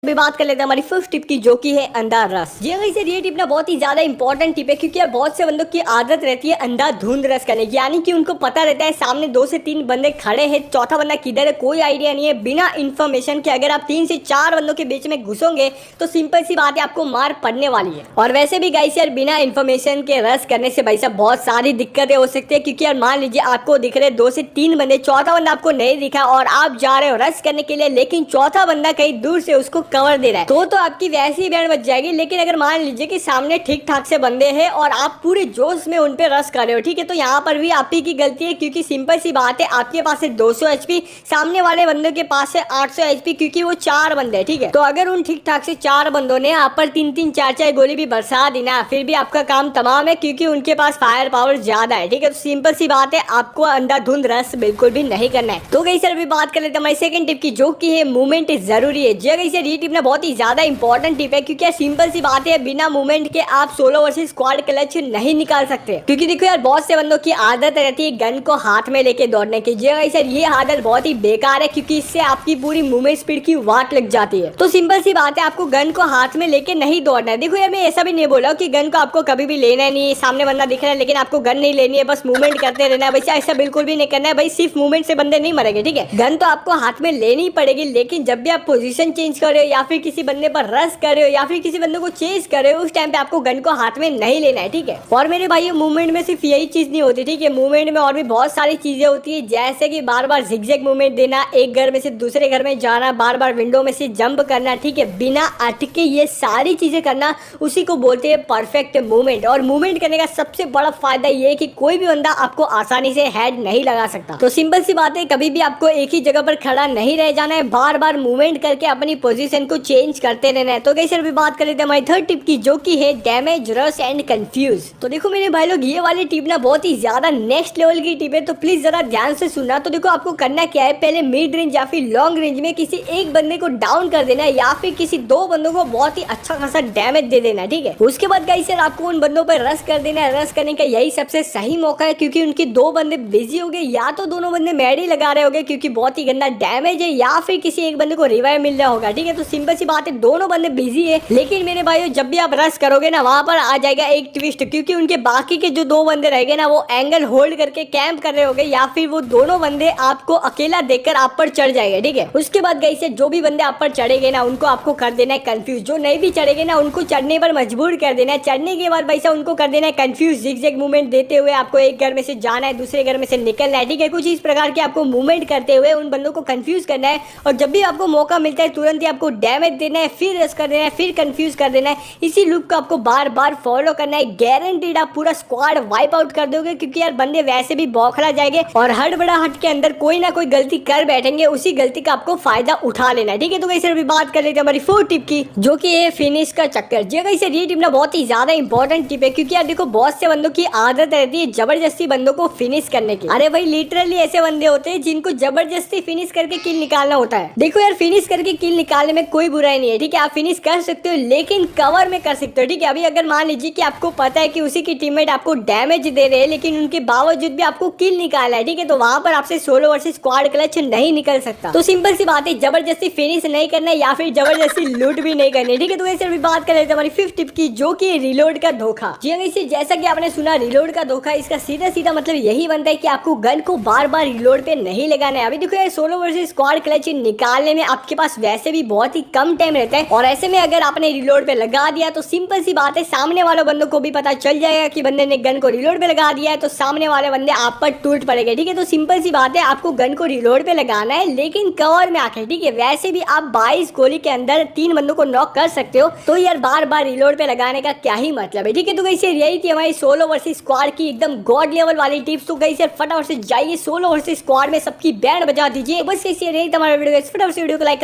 अभी बात कर लेते हैं हमारी फिफ्थ टिप की, जो कि है अंधा रस। जी हाँ, इसे ये टिप ना बहुत ही ज्यादा इंपॉर्टेंट टिप है, क्योंकि यार बहुत से बंदों की आदत रहती है अंधाधुंध रस करने की। यानी कि उनको पता रहता है सामने 2 से 3 बंदे खड़े हैं, चौथा बंदा किधर है कोई आइडिया नहीं है। बिना इन्फॉर्मेशन के अगर आप 3 से 4 बंदों के बीच में घुसोगे तो सिंपल सी बात है, आपको मार पड़ने वाली है। और वैसे भी गाइस यार, बिना इन्फॉर्मेशन के रस करने से भाई साहब बहुत सारी दिक्कतें हो सकती है। क्योंकि यार मान लीजिए आपको दिख रहे 2 से 3 बंदे, चौथा बंदा आपको नहीं दिखा और आप जा रहे हो रस करने के लिए, लेकिन चौथा बंदा कहीं दूर से उसको कवर दे रहा है, तो आपकी वैसी ही बैंड बच जाएगी। लेकिन अगर मान लीजिए कि सामने ठीक ठाक से बंदे हैं और आप पूरे जोश में उन पे रस कर रहे हो, ठीक है, तो यहाँ पर भी आप ही की गलती है। क्योंकि सिंपल सी बात है, आपके पास है 200 एचपी, सामने वाले बंदे के पास है 800 एचपी, क्योंकि वो 4 बंदे, ठीक है। तो अगर उन ठीक ठाक से 4 बंदों ने आप पर 3-3 4-4 गोली भी बरसा दी ना, फिर भी आपका काम तमाम है, क्योंकि उनके पास फायर पावर ज्यादा है, ठीक है। तो सिंपल सी बात है, आपको अंधाधुंध रस बिल्कुल भी नहीं करना है। तो गई सर अभी बात कर लेते हैं हमारी सेकंड टिप की, जो कि है मूवमेंट जरूरी है। जी गई सर, ये टिप ना बहुत ही ज्यादा इंपॉर्टेंट टिप है, क्योंकि सिंपल सी बात है, बिना मूवमेंट के आप सोलो वर्सेस स्क्वाड क्लच नहीं निकाल सकते। क्योंकि देखो यार, बहुत से बंदों की आदत रहती है गन को हाथ में लेके दौड़ने की। जी सर, ये आदत बहुत ही बेकार है, क्योंकि इससे आपकी पूरी मूवमेंट स्पीड की वाट लग जाती है। तो सिंपल सी बात है, आपको गन को हाथ में लेके नहीं दौड़ना है। देखो यार, मैं ऐसा भी नहीं बोला कि गन को आपको कभी भी लेना नहीं है, सामने बंदा दिख रहा है लेकिन आपको गन नहीं लेनी है, बस मूवमेंट करते रहना है। वैसे ऐसा बिल्कुल भी नहीं करना है भाई, सिर्फ मूवमेंट से बंदे नहीं मरेंगे, ठीक है। गन तो आपको हाथ में लेनी पड़ेगी, लेकिन जब भी आप पोजीशन चेंज कर रहे हो या फिर किसी बंदे पर रश कर रहे हो या फिर किसी बंदे को चेज कर रहे हो, उस टाइम पे आपको गन को हाथ में नहीं लेना है, ठीक है। और मेरे भाई, मूवमेंट में सिर्फ यही चीज नहीं होती, ठीक है। मूवमेंट में और भी बहुत सारी चीजें होती है, जैसे कि बार बार जिगजैग मूवमेंट देना, एक घर में से दूसरे घर में जाना, बार बार विंडो में से जंप करना, ठीक है, बिना अटके, ये सारी चीजें करना, उसी को बोलते हैं परफेक्ट मूवमेंट। और मूवमेंट करने का सबसे बड़ा फायदा ये है कि कोई भी बंदा आपको आसानी से हेड नहीं लगा सकता। तो सिंपल सी बात है, कभी भी आपको एक ही जगह पर खड़ा नहीं रह जाना है, बार बार मूवमेंट करके अपनी पोजीशन को चेंज करते रहना है। तो कैसे अभी बात कर लेते हैं हमारी थर्ड टिप की, जो कि है डैमेज, रश एंड कंफ्यूज। तो देखो मेरे भाई लोग, ये वाली टिप ना बहुत ही ज्यादा नेक्स्ट लेवल की टिप है, तो प्लीज जरा ध्यान से सुनना। तो देखो, आपको करना क्या है, पहले मिड रेंज या फिर लॉन्ग रेंज में किसी एक बंदे को डाउन कर देना है, या फिर किसी 2 बंदों को बहुत ही अच्छा खासा डैमेज दे देना है, ठीक है। उसके बाद गाइस यार, आपको उन बंदों पर रश कर देना है। रश करने का यही सबसे सही मौका है, क्योंकि उनके 2 बंदे बिजी हो गए, या तो दोनों बंदे मैडी लगा रहे होंगे क्योंकि बहुत ही गंदा डैमेज है, या फिर किसी एक बंदे को रिवाइव मिल रहा होगा, ठीक है। तो सिंपल सी बात है, दोनों बंदे बिजी है। लेकिन मेरे भाइयों, जब भी आप रश करोगे ना, वहां पर आ जाएगा एक ट्विस्ट, क्योंकि उनके बाकी के जो 2 बंदे रहेंगे ना, वो एंगल होल्ड करके कैंप कर रहे होंगे, या फिर वो दोनों बंदे आपको अकेला देखकर आप पर चढ़ जाएंगे, ठीक है। उसके बाद गाइस, जो भी बंदे आप पर चढ़ेंगे ना, उनको आपको कर देना है कंफ्यूज। जो नहीं भी चढ़ेंगे ना, उनको चढ़ने पर मजबूर कर देना है। चढ़ने के बाद भाई साहब उनको कर देना है कंफ्यूज, जिगजैग मूवमेंट देते हुए आपको एक घर में से जाना है, दूसरे घर में से निकलना है, ठीक है। कुछ इस प्रकार के आपको मूवमेंट करते हुए उन बंदों को कंफ्यूज करना है, और जब भी आपको मौका मिलता है तुरंत ही आपको डैमेज देना है, फिर रश कर देना है, फिर कंफ्यूज कर देना है। इसी लूप को आपको बार बार फॉलो करना है। गारंटीड आप पूरा स्क्वाड वाइप आउट कर दोगे, क्योंकि यार बंदे वैसे भी बौखला जाएंगे और हड़बड़ाहट के अंदर कोई ना कोई गलती कर बैठेंगे, उसी गलती का आपको फायदा उठा लेना है, ठीक है। तो गाइस अभी बात कर लेते हैं हमारी 4th टिप की, जो कि है फिनिश का चक्कर। जी गाइस, ये टिप ना बहुत ही ज्यादा इंपॉर्टेंट टिप है, क्योंकि यार देखो, बहुत से बंदों की आदत रहती है जबरदस्ती बंदों को फिनिश करने की। अरे भाई, लिटरली ऐसे बंदे होते हैं जिनको जबरदस्ती फिनिश करके किल निकालना होता है। देखो यार, फिनिश करके किल निकालने में कोई बुराई नहीं है, ठीक है। आप फिनिश कर सकते हो, लेकिन कवर में कर सकते हो, ठीक है। अभी अगर मान लीजिए कि आपको पता है कि उसी की टीममेट आपको डैमेज दे रहे हैं, लेकिन उनके बावजूद भी आपको किल निकालना है, ठीक है, तो वहां पर आपसे सोलो वर्सेस स्क्वाड क्लच नहीं निकल सकता। तो सिंपल सी बात है, जबरदस्ती फिनिश नहीं करना है, या फिर जबरदस्ती लूट भी नहीं करनी है, ठीक है। तो वैसे अभी बात कर लेते हैं हमारी 5th टिप की, जो कि रिलोड का धोखा। जी वैसे जैसा कि आपने सुना, रिलोड का धोखा, इसका सीधा सीधा मतलब यही बनता है कि आपको गन को बार बार रिलोड पे नहीं लगाना है। अभी देखो यार, सोलो वर्सेस स्क्वाड क्लच निकालने में आपके पास वैसे भी बहुत ही कम टाइम रहता है, और ऐसे में अगर आपने रिलोड पे लगा दिया तो सिंपल सी बात है, सामने वाले बंदों को भी पता चल जाएगा कि बंदे ने गन को रिलोड पे लगा दिया है, तो सामने वाले बंदे आप पर टूट पड़ेंगे, ठीक है। तो सिंपल सी बात है, आपको गन को रिलोड पे लगाना है, लेकिन कवर में आके, ठीक है। वैसे भी आप 22 गोली के अंदर 3 बंदों को नॉक कर सकते हो, तो यार बार बार रिलोड पे लगाने का क्या ही मतलब है, ठीक है। तो गाइस यही थी हमारी सोलो वर्सेस स्क्वाड की एकदम गॉड लेवल वाली टिप्स। तो गाइस यार, फटाफट से जाइए सोलो वर्सेस स्क्वाड में सबकी बैंड बजा दीजिए। बस ऐसे रही हमारा वीडियो, फटाफट से वीडियो को लाइक